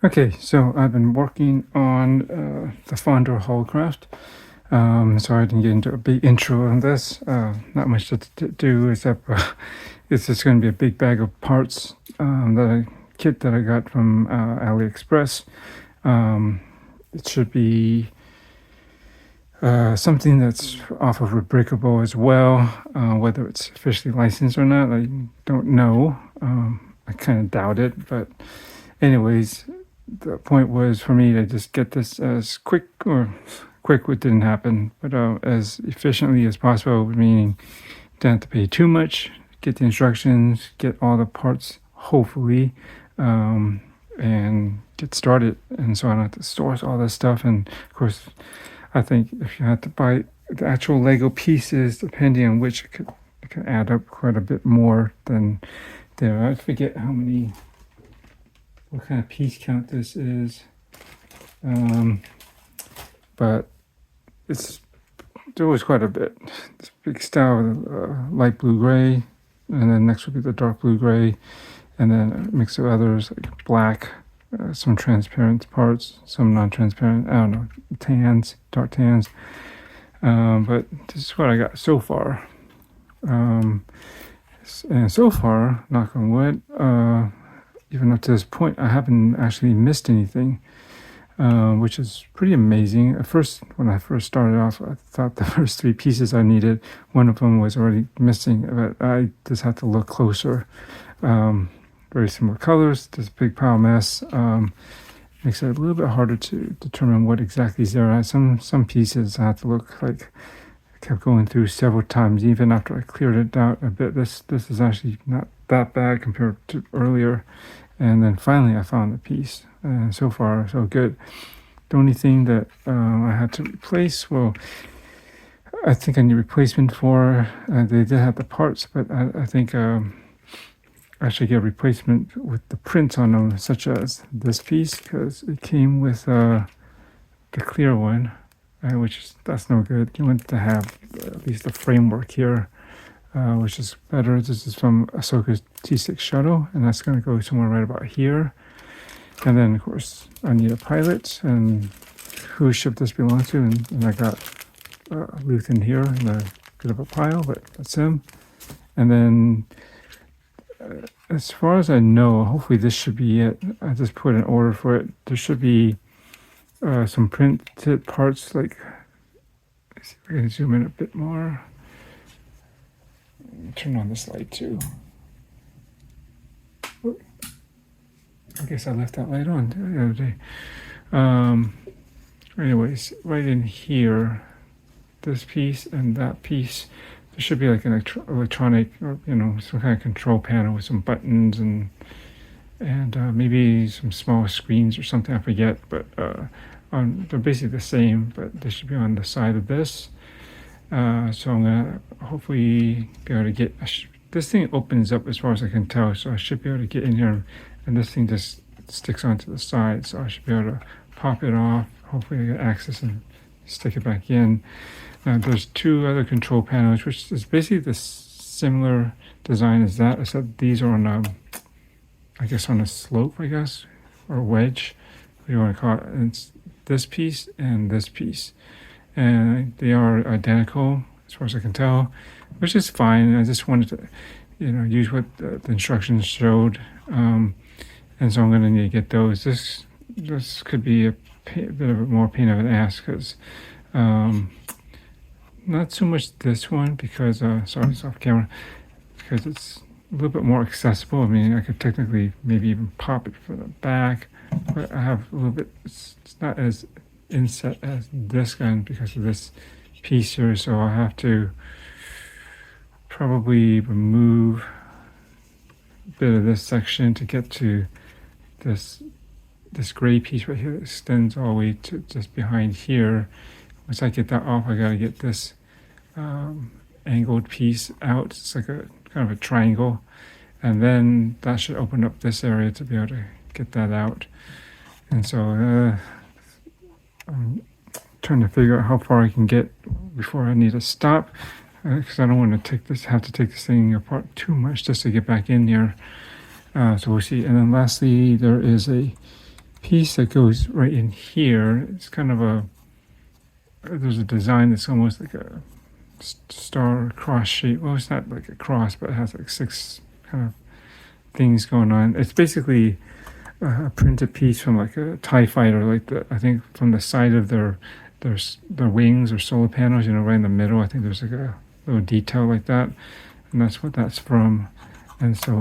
Okay, so I've been working on the Fondor Haulcraft. Sorry I didn't get into a big intro on this. Not much to do except it's just going to be a big bag of parts kit that I got from AliExpress. It should be something that's off of Rebrickable as well. Whether it's officially licensed or not, I don't know. I kind of doubt it, but anyways, the point was for me to just get this as quick, it didn't happen, but as efficiently as possible, meaning don't have to pay too much, get the instructions, get all the parts, hopefully, and get started. And so I don't have to source all this stuff. And of course, I think if you have to buy the actual Lego pieces, depending on which, it could add up quite a bit more than there. I forget what kind of piece count this is, but there was quite a bit. This big style with light blue gray, and then next would be the dark blue gray, and then a mix of others like black, some transparent parts, some non-transparent, I don't know, tans, dark tans, but this is what I got so far. And so far, knock on wood, even up to this point, I haven't actually missed anything, which is pretty amazing. At first, when I first started off, I thought the first three pieces I needed, one of them was already missing, but I just had to look closer. Very similar colors, just a big pile of mess. Makes it a little bit harder to determine what exactly is there. Some pieces I had to look like I kept going through several times, even after I cleared it out a bit. This is actually not that bad compared to earlier. And then finally I found the piece, and so far so good. The only thing that I had to replace, well, I think I need replacement for, they did have the parts, but I think I should get a replacement with the prints on them, such as this piece, because it came with the clear one, that's no good. You want to have at least a framework here, which is better. This is from Ahsoka's T6 shuttle, and that's going to go somewhere right about here. And then, of course, I need a pilot, and whose ship this belongs to, and I got Luthen here in a bit of a pile, but that's him. And then, as far as I know, hopefully this should be it. I just put an order for it. There should be some printed parts, like, let's see if I can zoom in a bit more. Turn on this light too. I guess I left that light on the other day. Anyways, right in here, this piece and that piece, there should be like an electronic, or some kind of control panel with some buttons and maybe some small screens or something. I forget, but they're basically the same, but they should be on the side of this. So I'm gonna hopefully be able to get this thing opens up as far as I can tell, so I should be able to get in here, and this thing just sticks onto the side, so I should be able to pop it off. Hopefully I get access and stick it back in. Now there's two other control panels, which is basically the similar design as that, except these are on I guess on a slope, I guess, or wedge, what do you want to call it. And it's this piece and this piece, and they are identical as far as I can tell, which is fine. I just wanted to use what the instructions showed, and so I'm going to need to get those. This could be a bit of a more pain of an ass, because not so much this one, because sorry, it's off camera, because it's a little bit more accessible. I mean, I could technically maybe even pop it from the back, but I have a little bit, it's not as inset as this gun because of this piece here, so I have to probably remove a bit of this section to get to this gray piece right here that extends all the way to just behind here. Once I get that off, I gotta get this angled piece out. It's like a kind of a triangle, and then that should open up this area to be able to get that out. And so I'm trying to figure out how far I can get before I need to stop, because I don't want to have to take this thing apart too much just to get back in here. So we'll see. And then lastly, there is a piece that goes right in here, it's kind of there's a design that's almost like a star cross shape. Well, it's not like a cross, but it has like 6 kind of things going on. It's basically a printed piece from like a TIE fighter, like I think from the side of their wings or solar panels, right in the middle. I think there's like a little detail like that, and that's what that's from. And so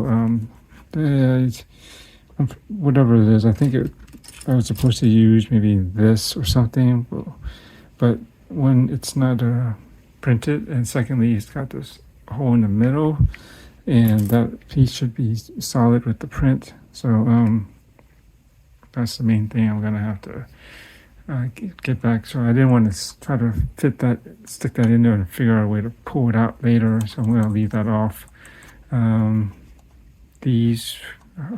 whatever it is, I think I was supposed to use maybe this or something, but when it's not printed, and secondly, it's got this hole in the middle, and that piece should be solid with the print. So that's the main thing I'm gonna have to get back. So I didn't want to try to stick that in there and figure out a way to pull it out later. So I'm gonna leave that off. These,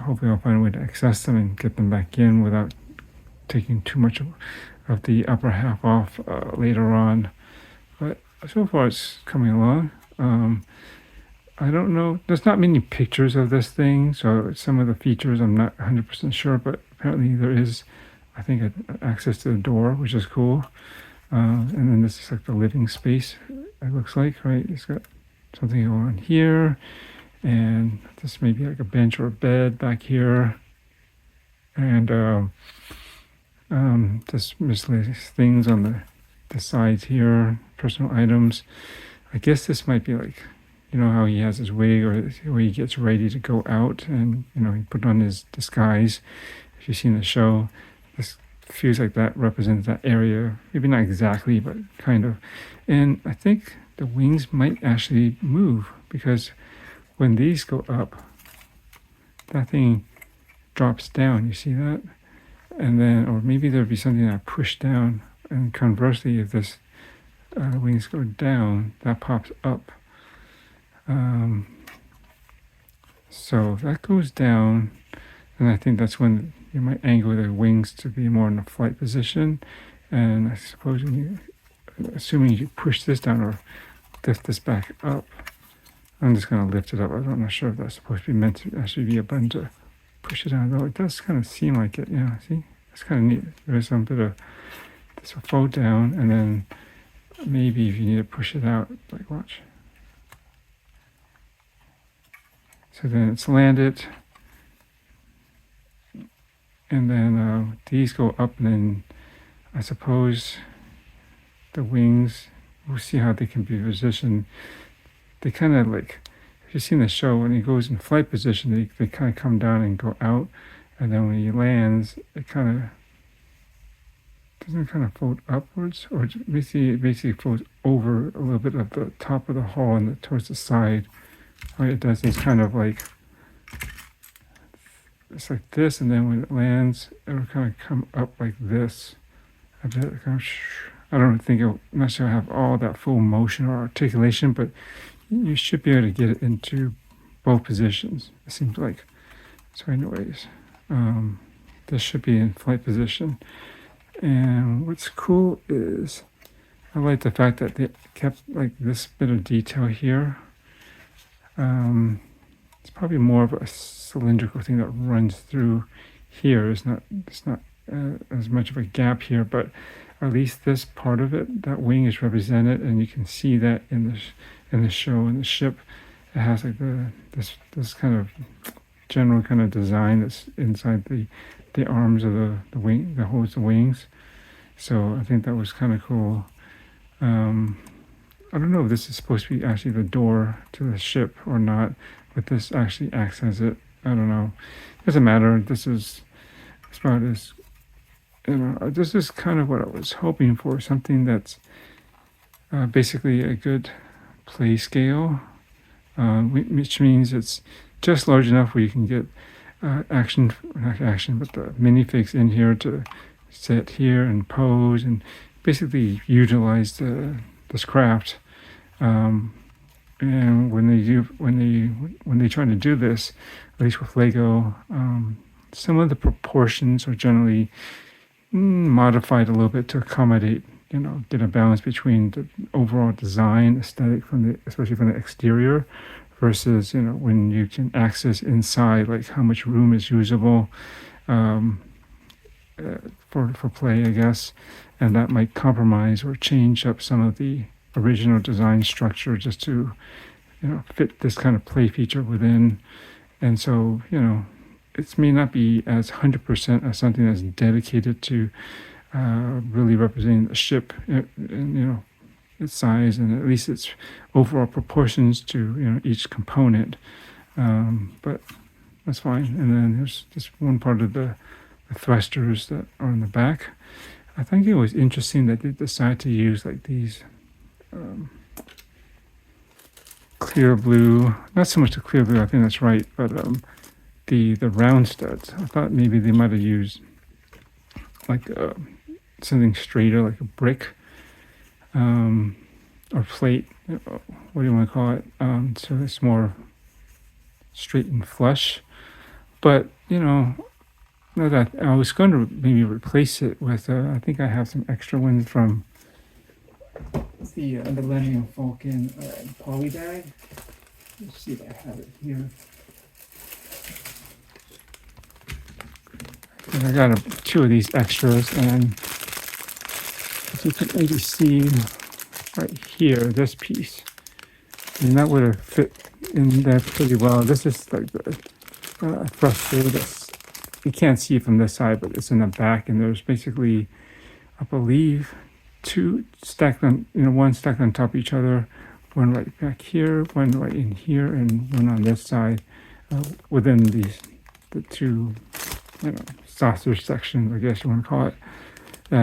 hopefully I'll find a way to access them and get them back in without taking too much of the upper half off later on. But so far it's coming along. I don't know, there's not many pictures of this thing, so some of the features I'm not 100% sure, but apparently there is, I think, access to the door, which is cool. And then this is like the living space, it looks like, right? It's got something on here, and this may be like a bench or a bed back here, and just miscellaneous things on the sides here, personal items. I guess this might be like, how he has his wig, or where he gets ready to go out, and he put on his disguise. If you've seen the show, this feels like that represents that area. Maybe not exactly, but kind of. And I think the wings might actually move, because when these go up, that thing drops down. You see that? And then, or maybe there'd be something that pushed down, and conversely, if this wings go down, that pops up. So that goes down, and I think that's when you might angle the wings to be more in a flight position. And I suppose assuming you push this down or lift this back up, I'm just going to lift it up. I'm not sure if that's supposed to be meant to actually be a button to push it down, though it does kind of seem like it. Yeah, see, it's kind of neat. There's some bit of this will fold down, and then maybe if you need to push it out, like watch. So then it's landed, and then these go up, and then I suppose the wings, we'll see how they can be positioned. They kind of like, if you've seen the show, when he goes in flight position, they kind of come down and go out, and then when he lands, it kind of doesn't kind of fold upwards, or it basically folds over a little bit of the top of the hull and towards the side. What it does is kind of like, it's like this, and then when it lands, it will kind of come up like this. I don't think I'm not sure I have all that full motion or articulation, but you should be able to get it into both positions, it seems like. So anyways, this should be in flight position. And what's cool is I like the fact that they kept like this bit of detail here. It's probably more of a cylindrical thing that runs through here. It's not as much of a gap here, but at least this part of it, that wing is represented, and you can see that in the show, in the ship. It has like this kind of general kind of design that's inside the arms of the wing that holds the wings. So I think that was kind of cool. I don't know if this is supposed to be actually the door to the ship or not, but this actually acts as it. I don't know. It doesn't matter. This is as far as, this is kind of what I was hoping for, something that's basically a good play scale, which means it's just large enough where you can get not action, but the minifigs in here to sit here and pose and basically utilize this craft. And when they try to do this, at least with Lego, some of the proportions are generally modified a little bit to accommodate, get a balance between the overall design aesthetic especially from the exterior, versus when you can access inside, like how much room is usable. for play, I guess, and that might compromise or change up some of the original design structure just to fit this kind of play feature within. And so it may not be as 100% as something that's dedicated to really representing the ship and its size and at least its overall proportions to each component. But that's fine. And then there's just one part of the thrusters that are in the back. I think it was interesting that they decided to use like these clear blue, not so much the clear blue, I think that's right, but the round studs. I thought maybe they might have used like something straighter, like a brick or plate, what do you want to call it, so it's more straight and flush. But that I was going to maybe replace it with I think I have some extra ones from the Millennium Falcon poly bag. Let's see if I have it here. And I got two of these extras, and as you can maybe see right here, this piece, and that would have fit in there pretty well. This is like the thruster that's, you can't see it from this side, but it's in the back, and there's basically, I believe, two stacked on, one stacked on top of each other, one right back here, one right in here, and one on this side, within the two, saucer sections, I guess you want to call it,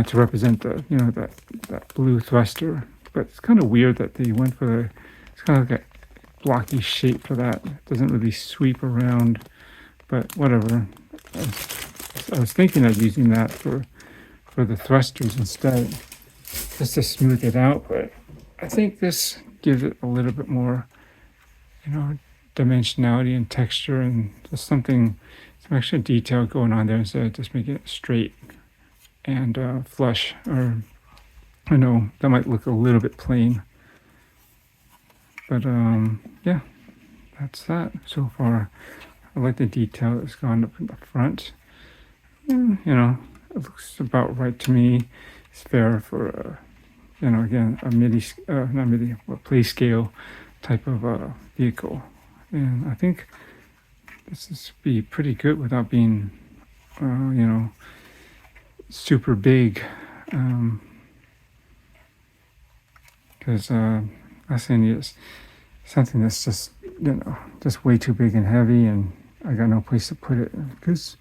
to represent the, that blue thruster. But it's kind of weird that they went for it's kind of like a blocky shape for that. It doesn't really sweep around, but whatever. I was thinking of using that for the thrusters instead, just to smooth it out, but I think this gives it a little bit more, dimensionality and texture and just some extra detail going on there instead of just making it straight and flush. Or I know that might look a little bit plain, but yeah, that's that so far. I like the detail that's gone up in the front. It looks about right to me. It's fair for again, a not MIDI, but play scale type of vehicle. And I think this is be pretty good without being, super big. Because last thing is something that's just, just way too big and heavy, and I got no place to put it. Because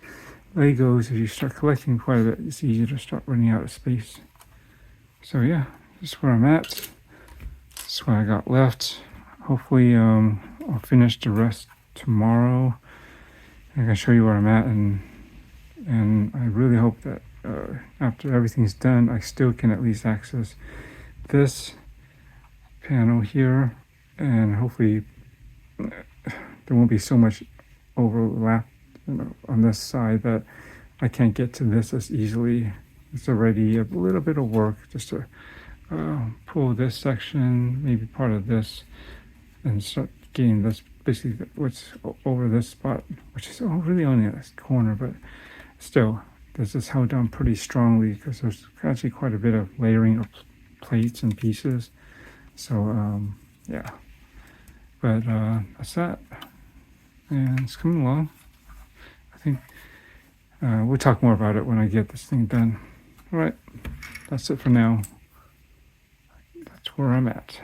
Legos, if you start collecting quite a bit, it's easy to start running out of space. So yeah, this is where I'm at. This is what I got left. Hopefully I'll finish the rest tomorrow. I can show you where I'm at, and I really hope that after everything's done, I still can at least access this panel here, and hopefully there won't be so much overlap on this side that I can't get to this as easily. It's already a little bit of work just to pull this section, maybe part of this, and start getting this, basically what's over this spot, which is really only in this corner, but still, this is held down pretty strongly because there's actually quite a bit of layering of plates and pieces. So yeah, but that's that, and it's coming along. I think we'll talk more about it when I get this thing done. All right, that's it for now. That's where I'm at.